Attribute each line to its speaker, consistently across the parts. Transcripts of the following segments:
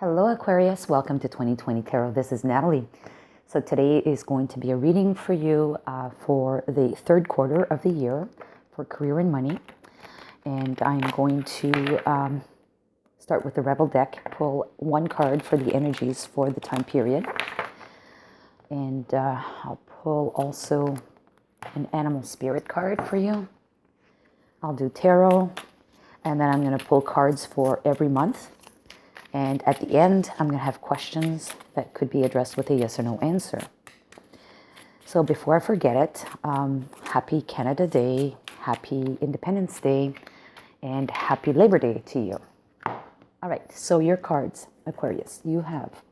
Speaker 1: Hello Aquarius, welcome to 2020 Tarot. This is Natalie. So today is going to be a reading for you for the third quarter of the year for career and money. And I'm going to start with the Rebel deck, pull one card for the energies for the time period. And I'll pull also an animal spirit card for you. I'll do tarot, and then I'm going to pull cards for every month. And at the end, I'm going to have questions that could be addressed with a yes or no answer. So before I forget it, happy Canada Day, happy Independence Day, and happy Labor Day to you. All right, so your cards, Aquarius, you have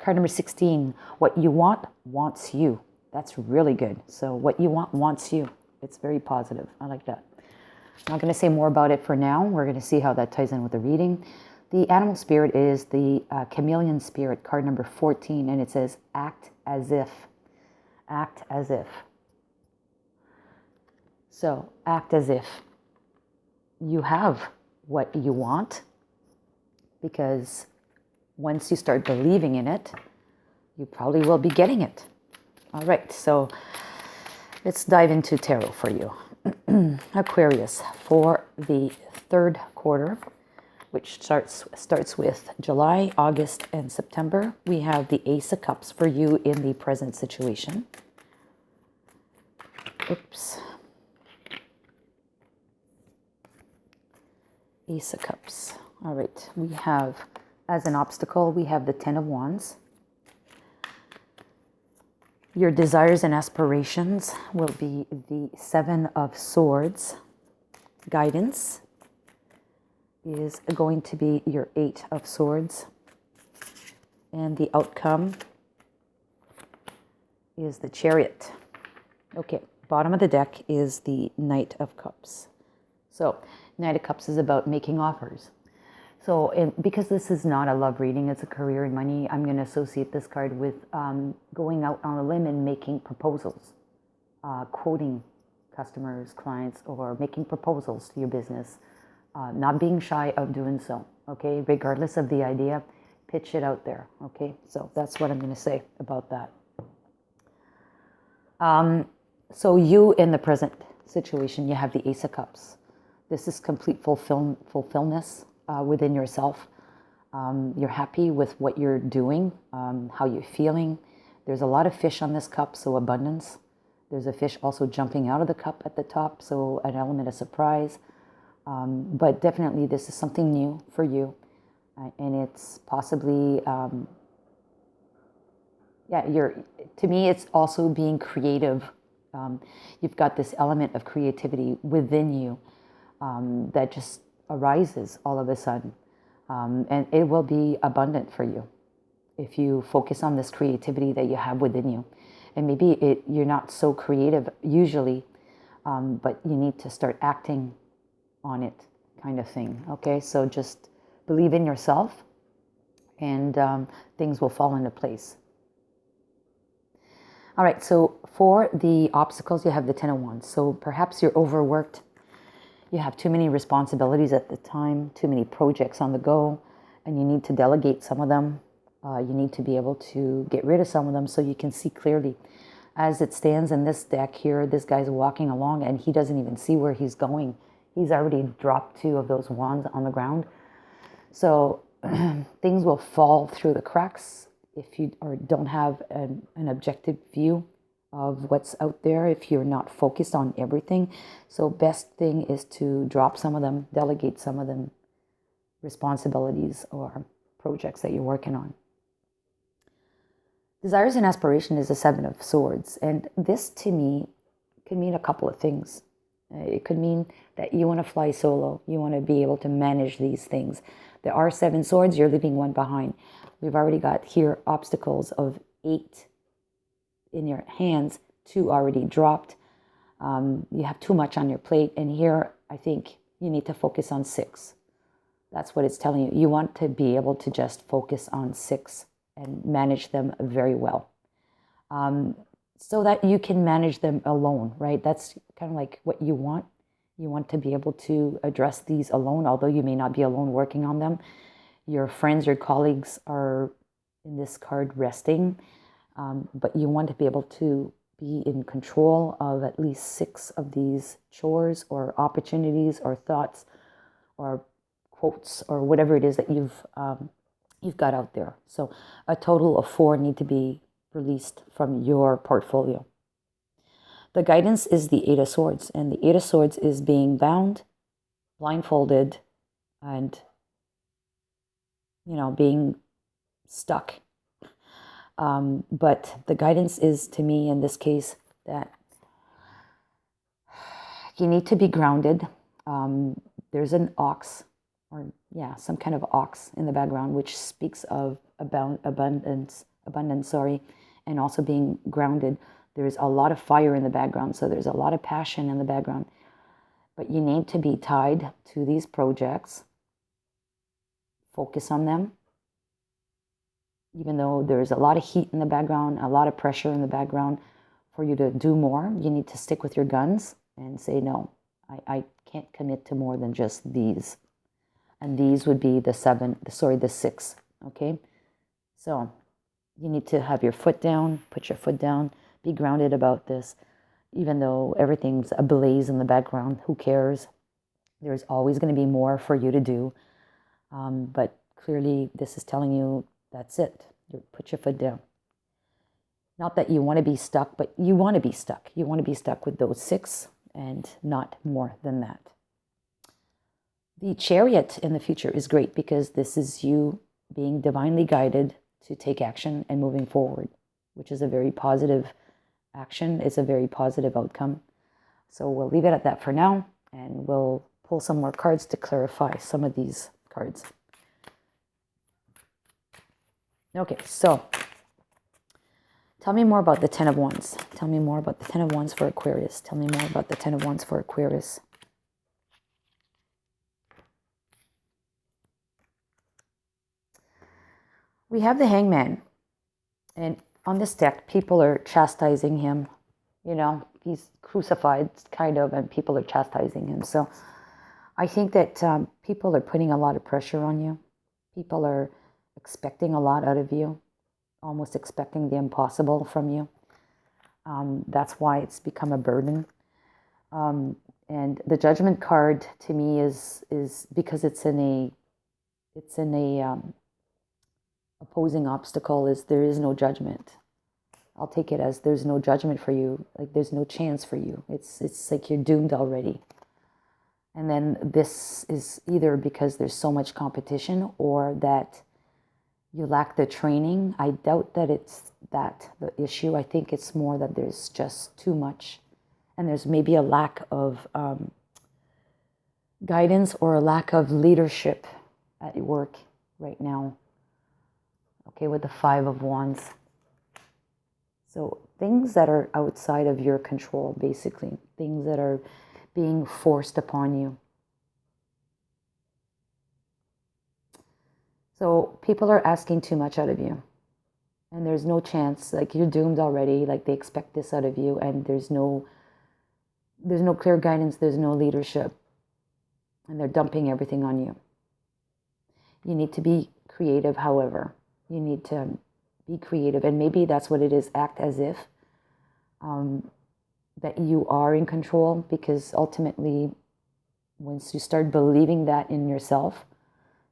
Speaker 1: card number 16, what you want wants you. That's really good. So what you want wants you. It's very positive. I like that. I'm not going to say more about it for now. We're going to see how that ties in with the reading. The animal spirit is the chameleon spirit, card number 14, and it says, act as if. Act as if. So, act as if you have what you want, because once you start believing in it, you probably will be getting it. All right, so let's dive into tarot for you. Aquarius, for the third quarter, which starts with July, August, and September. We have the Ace of Cups for you in the present situation. Oops. Ace of Cups. All right. We have, as an obstacle, we have the Ten of Wands. Your desires and aspirations will be the Seven of Swords. Guidance is going to be your Eight of Swords. And the outcome is the Chariot. Okay, bottom of the deck is the Knight of Cups. So, Knight of Cups is about making offers. So, because this is not a love reading, it's a career and money, I'm going to associate this card with going out on a limb and making proposals, quoting customers, clients, or making proposals to your business. Not being shy of doing so, okay? Regardless of the idea, pitch it out there, okay? So that's what I'm going to say about that. So you, in the present situation, you have the Ace of Cups. This is complete fulfillment within yourself. You're happy with what you're doing, how you're feeling. There's a lot of fish on this cup, so abundance. There's a fish also jumping out of the cup at the top, so an element of surprise. But definitely this is something new for you, and it's possibly, to me, it's also being creative. You've got this element of creativity within you that just arises all of a sudden, and it will be abundant for you if you focus on this creativity that you have within you. And maybe you're not so creative usually, but you need to start acting on it, kind of thing. Okay, so just believe in yourself, and things will fall into place. All right, so for the obstacles, you have the Ten of Wands. So perhaps you're overworked. You have too many responsibilities at the time, too many projects on the go, and you need to delegate some of them. You need to be able to get rid of some of them so you can see clearly. As it stands in this deck here, this guy's walking along and he doesn't even see where he's going. He's already dropped two of those wands on the ground. So things will fall through the cracks if you don't have an objective view of what's out there, if you're not focused on everything. So best thing is to drop some of them, delegate some of them, responsibilities or projects that you're working on. Desires and aspiration is the Seven of Swords. And this to me can mean a couple of things. It could mean that you want to fly solo. You want to be able to manage these things. There are 7 swords. You're leaving one behind. We've already got here obstacles of 8 in your hands, 2 already dropped. You have too much on your plate. And here, I think you need to focus on 6. That's what it's telling you. You want to be able to just focus on 6 and manage them very well. So that you can manage them alone, right? That's kind of like what you want. You want to be able to address these alone, although you may not be alone working on them. Your friends, your colleagues are in this card resting, but you want to be able to be in control of at least 6 of these chores or opportunities or thoughts or quotes or whatever it is that you've got out there. So a total of 4 need to be released from your portfolio. The guidance is the 8 of Swords, and the 8 of Swords is being bound, blindfolded, and, being stuck. But the guidance is, to me, in this case, that you need to be grounded. There's an ox, or some kind of ox in the background, which speaks of abundance, and also being grounded. There's a lot of fire in the background, so there's a lot of passion in the background. But you need to be tied to these projects. Focus on them. Even though there's a lot of heat in the background, a lot of pressure in the background, for you to do more, you need to stick with your guns and say, no, I can't commit to more than just these. And these would be the 6, okay? So you need to have your foot down, put your foot down, be grounded about this. Even though everything's ablaze in the background, who cares? There's always going to be more for you to do. But clearly this is telling you that's it. You put your foot down. Not that you want to be stuck, but you want to be stuck. You want to be stuck with those 6 and not more than that. The Chariot in the future is great because this is you being divinely guided to take action and moving forward, which is a very positive action. It's a very positive outcome. So we'll leave it at that for now, and we'll pull some more cards to clarify some of these cards. Okay, so tell me more about the 10 of Wands. Tell me more about the 10 of Wands for Aquarius. Tell me more about the 10 of Wands for Aquarius. We have the Hangman. And on this deck, people are chastising him. He's crucified, kind of, and people are chastising him. So I think that people are putting a lot of pressure on you. People are expecting a lot out of you, almost expecting the impossible from you. That's why it's become a burden. And the Judgment card to me is because it's in a opposing obstacle, is there is no judgment. I'll take it as there's no judgment for you, like there's no chance for you. It's like you're doomed already. And then this is either because there's so much competition or that you lack the training. I doubt that it's the issue. I think it's more that there's just too much. And there's maybe a lack of guidance or a lack of leadership at work right now. Okay, with the 5 of Wands. So things that are outside of your control, basically. Things that are being forced upon you. So people are asking too much out of you. And there's no chance, like you're doomed already, like they expect this out of you, and there's no clear guidance, there's no leadership. And they're dumping everything on you. You need to be creative, however. You need to be creative, and maybe that's what it is. Act as if that you are in control, because ultimately, once you start believing that in yourself,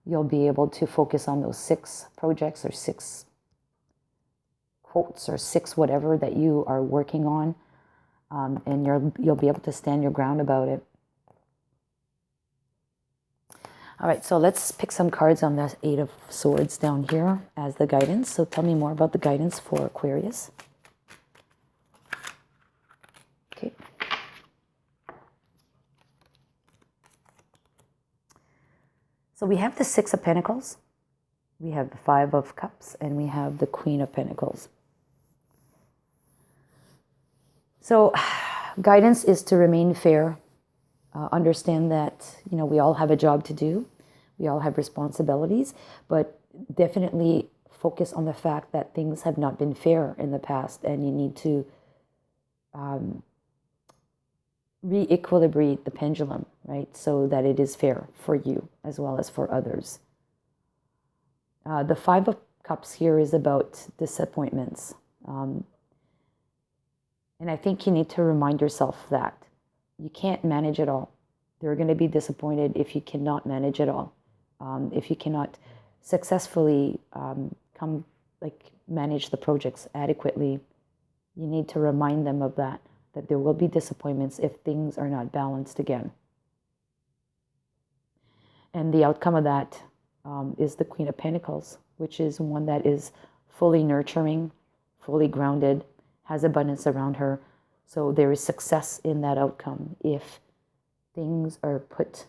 Speaker 1: you'll be able to focus on those 6 projects or 6 quotes or 6 whatever that you are working on, and you'll be able to stand your ground about it. All right, so let's pick some cards on the 8 of Swords down here as the guidance. So tell me more about the guidance for Aquarius. Okay. So we have the 6 of Pentacles, we have the 5 of Cups, and we have the Queen of Pentacles. So guidance is to remain fair. Understand that, we all have a job to do. We all have responsibilities, but definitely focus on the fact that things have not been fair in the past, and you need to re-equilibrate the pendulum, right? So that it is fair for you as well as for others. The Five of Cups here is about disappointments. And I think you need to remind yourself that you can't manage it all. They're going to be disappointed if you cannot manage it all. If you cannot successfully manage the projects adequately, you need to remind them of that there will be disappointments if things are not balanced again. And the outcome of that is the Queen of Pentacles, which is one that is fully nurturing, fully grounded, has abundance around her. So there is success in that outcome if things are put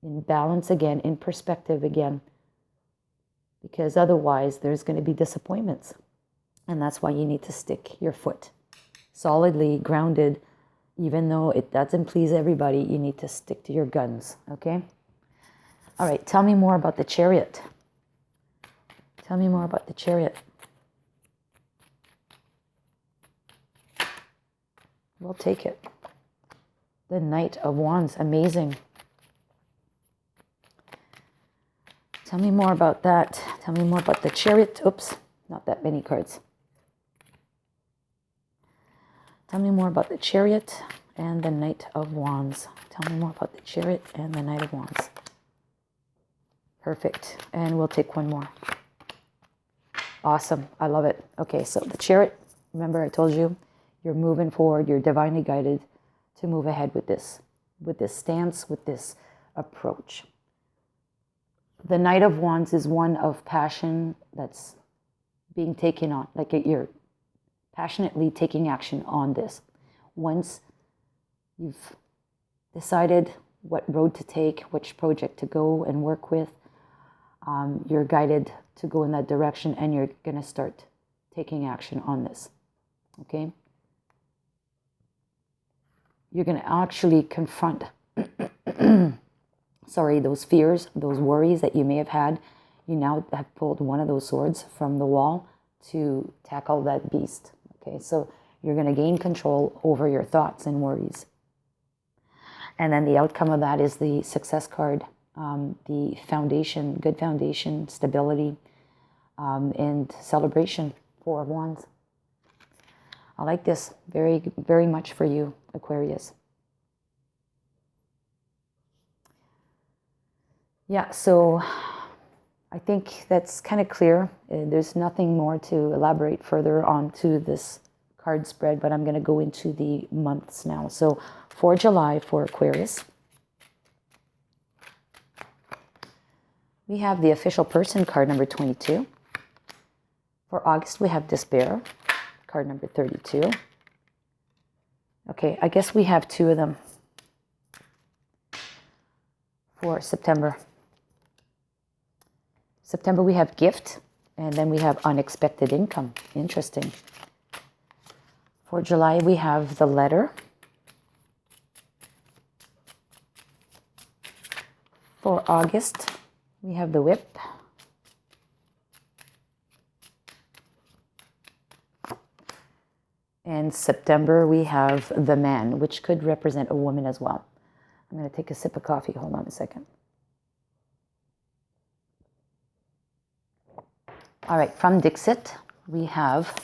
Speaker 1: in balance again, in perspective again, because otherwise there's going to be disappointments. And that's why you need to stick your foot solidly grounded. Even though it doesn't please everybody, you need to stick to your guns, okay? All right, tell me more about the Chariot. Tell me more about the Chariot. We'll take it. The Knight of Wands, amazing. Tell me more about that. Tell me more about the Chariot. Oops, not that many cards. Tell me more about the Chariot and the Knight of Wands. Tell me more about the Chariot and the Knight of Wands. Perfect. And we'll take one more. Awesome. I love it. Okay, so the Chariot, remember I told you, you're moving forward. You're divinely guided to move ahead with this stance, with this approach. The Knight of Wands is one of passion that's being taken on, like you're passionately taking action on this. Once you've decided what road to take, which project to go and work with, you're guided to go in that direction, and you're going to start taking action on this, okay? You're going to actually confront those fears, those worries that you may have had. You now have pulled one of those swords from the wall to tackle that beast. Okay, so you're going to gain control over your thoughts and worries. And then the outcome of that is the Success card, the foundation, good foundation, stability, and celebration. Four of Wands. I like this very, very much for you, Aquarius. Yeah, so I think that's kind of clear. There's nothing more to elaborate further onto this card spread, but I'm going to go into the months now. So for July, for Aquarius, we have the Official Person card number 22. For August, we have Despair, card number 32. Okay, I guess we have two of them. For September, we have Gift, and then we have Unexpected Income. Interesting. For July, we have the Letter. For August, we have the Whip. And September, we have the Man, which could represent a woman as well. I'm going to take a sip of coffee. Hold on a second. All right, from Dixit, we have,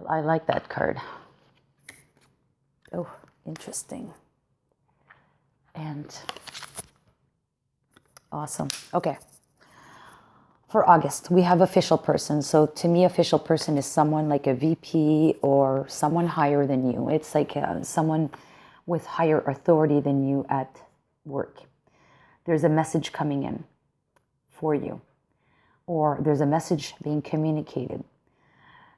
Speaker 1: I like that card. Oh, interesting. And awesome. Okay. For August, we have Official Person. So to me, Official Person is someone like a VP or someone higher than you. It's like someone with higher authority than you at work. There's a message coming in for you, or there's a message being communicated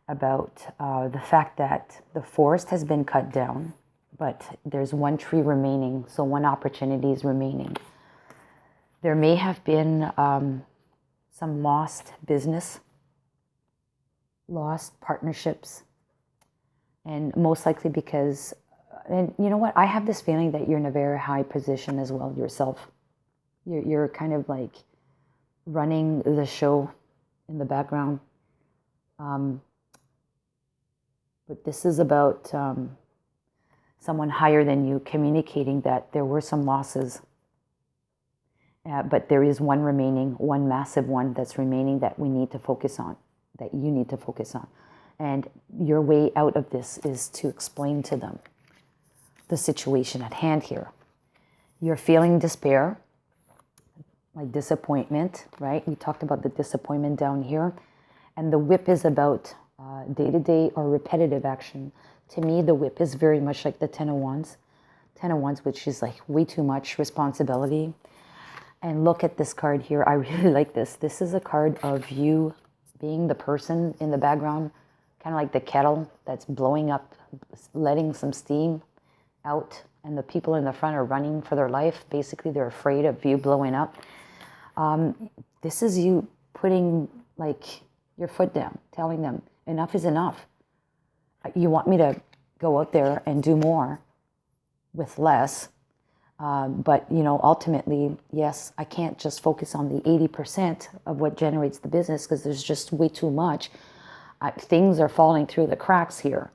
Speaker 1: about the fact that the forest has been cut down, but there's one tree remaining, so one opportunity is remaining. There may have been some lost business, lost partnerships, and most likely because, and you know what, I have this feeling that you're in a very high position as well yourself. You're kind of like running the show in the background. But this is about someone higher than you communicating that there were some losses. But there is one remaining, one massive one that's remaining that we need to focus on, that you need to focus on. And your way out of this is to explain to them the situation at hand here. You're feeling despair, like disappointment, right? We talked about the disappointment down here. And the whip is about day-to-day or repetitive action. To me, the whip is very much like the Ten of Wands. Ten of Wands, which is like way too much responsibility. And look at this card here. I really like this. This is a card of you being the person in the background, kind of like the kettle that's blowing up, letting some steam out, and the people in the front are running for their life. Basically, they're afraid of you blowing up. This is you putting like your foot down, telling them enough is enough. You want me to go out there and do more with less. But, you know, ultimately, yes, I can't just focus on the 80% of what generates the business because there's just way too much. Things are falling through the cracks here.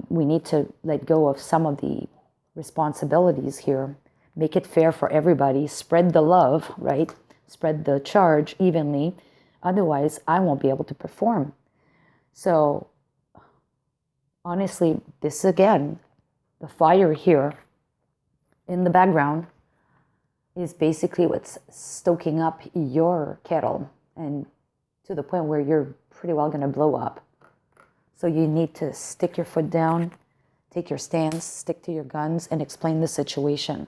Speaker 1: We need to let go of some of the responsibilities here. Make it fair for everybody. Spread the love, right? Spread the charge evenly. Otherwise, I won't be able to perform. So, honestly, this again, the fire here in the background is basically what's stoking up your kettle, and to the point where you're pretty well going to blow up. So you need to stick your foot down, take your stance, stick to your guns, and explain the situation.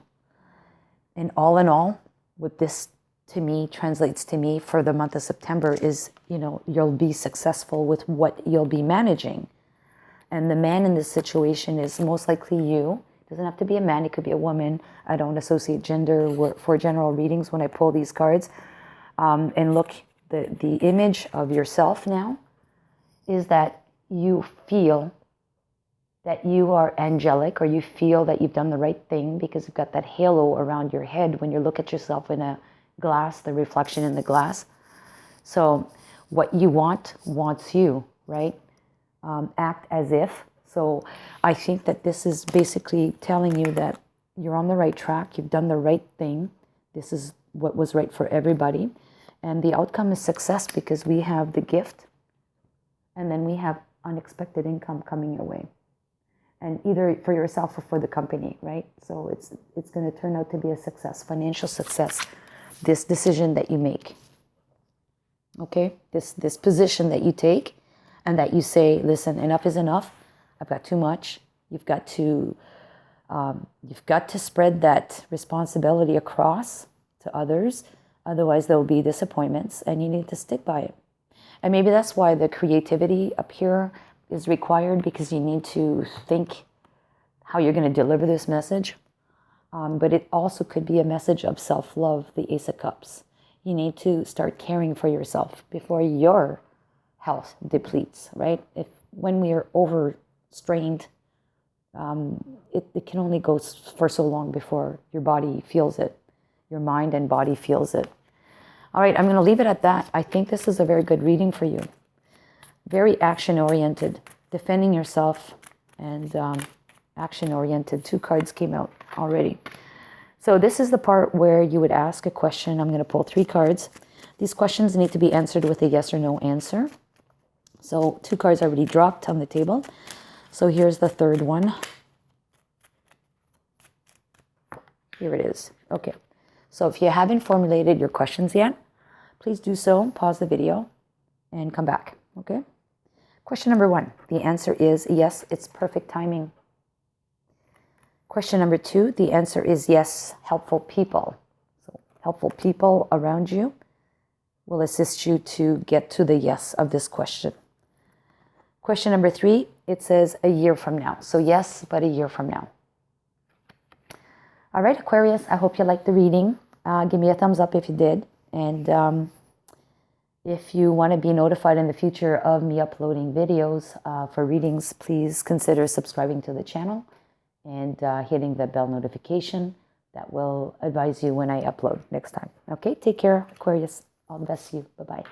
Speaker 1: And all in all, what this to me translates to me for the month of September is, you know, you'll be successful with what you'll be managing. And the man in this situation is most likely you. It doesn't have to be a man, it could be a woman. I don't associate gender for general readings when I pull these cards. And look, the image of yourself now is that you feel that you are angelic, or you feel that you've done the right thing because you've got that halo around your head when you look at yourself in a glass, the reflection in the glass. So what you want wants you, right? Act as if. So I think that this is basically telling you that you're on the right track, you've done the right thing. This is what was right for everybody. And the outcome is success because we have the gift, and then we have unexpected income coming your way. And either for yourself or for the company, right? So it's going to turn out to be a success, financial success, this decision that you make. Okay? This position that you take, and that you say, listen, enough is enough. I've got too much. You've got to spread that responsibility across to others. Otherwise, there will be disappointments, and you need to stick by it. And maybe that's why the creativity up here is required, because you need to think how you're going to deliver this message. But it also could be a message of self-love, the Ace of Cups. You need to start caring for yourself before your health depletes, right? When we are overstrained, it can only go for so long before your body feels it. Your mind and body feels it. All right, I'm going to leave it at that. I think this is a very good reading for you. Very action-oriented, defending yourself, and action-oriented. 2 cards came out already. So this is the part where you would ask a question. I'm going to pull 3 cards. These questions need to be answered with a yes or no answer. So 2 cards already dropped on the table. So here's the 3rd one. Here it is. Okay. So if you haven't formulated your questions yet, please do so. Pause the video and come back. Okay? Question number 1. The answer is yes, it's perfect timing. Question number 2. The answer is yes, helpful people. So helpful people around you will assist you to get to the yes of this question. Question number 3. It says a year from now. So yes, but a year from now. All right, Aquarius, I hope you liked the reading. Give me a thumbs up if you did. And if you want to be notified in the future of me uploading videos for readings, please consider subscribing to the channel and hitting the bell notification. That will advise you when I upload next time. Okay, take care, Aquarius. All the best to you. Bye-bye.